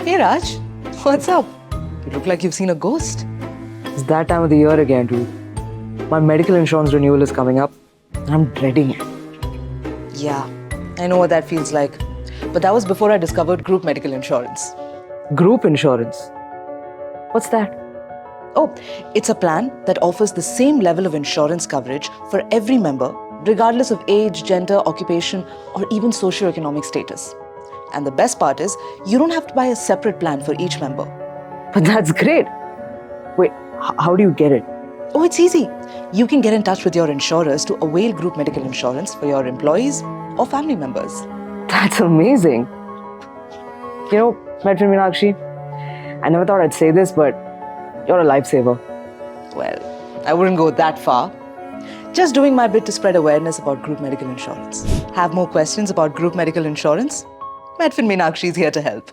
Hey Raj, what's up? You look like you've seen a ghost. It's that time of the year again, dude. My medical insurance renewal is coming up. I'm dreading it. Yeah, I know what that feels like. But that was before I discovered group medical insurance. Group insurance. What's that? Oh, it's a plan that offers the same level of insurance coverage for every member, regardless of age, gender, occupation, or even socioeconomic status. And the best part is, you don't have to buy a separate plan for each member. But that's great. Wait, how do you get it? Oh, it's easy. You can get in touch with your insurers to avail group medical insurance for your employees or family members. That's amazing. You know, Medfin Meenakshi, I never thought I'd say this, but you're a lifesaver. Well, I wouldn't go that far. Just doing my bit to spread awareness about group medical insurance. Have more questions about group medical insurance? Medfin Meenakshi is here to help.